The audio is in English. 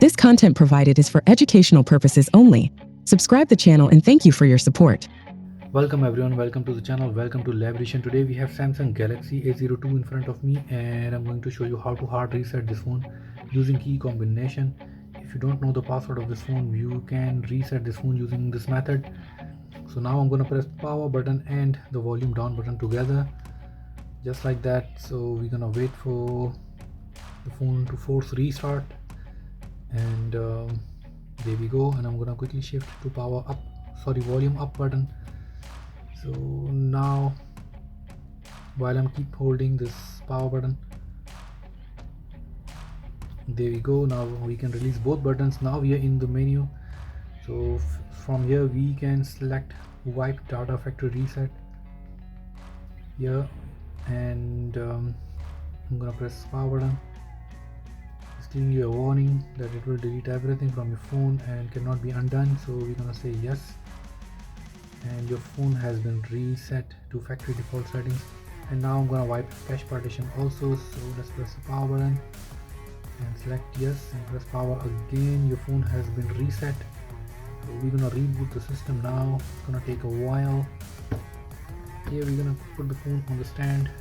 This content provided is for educational purposes only. Subscribe the channel and thank you for your support. Welcome everyone, welcome to the channel, welcome to Lab Edition. Today we have Samsung Galaxy A02 in front of me and I'm going to show you how to hard reset this phone using key combination. If you don't know the password of this phone, you can reset this phone using this method. So now I'm going to press power button and the volume down button together, just like that. So we're going to wait for the phone to force restart, and there we go. And I'm going to quickly shift to volume up button. So now while I'm keep holding this power button, there we go. Now we can release both buttons. Now we are in the menu. So from here we can select wipe data factory reset here, and I'm gonna press power button. It's giving you a warning that it will delete everything from your phone and cannot be undone. So we're gonna say yes, and your phone has been reset to factory default settings. And now I'm gonna wipe cache partition also. So let's press the power button and select yes and press power again. Your phone has been reset. So we're gonna reboot the system now. It's gonna take a while. Here we're gonna put the phone on the stand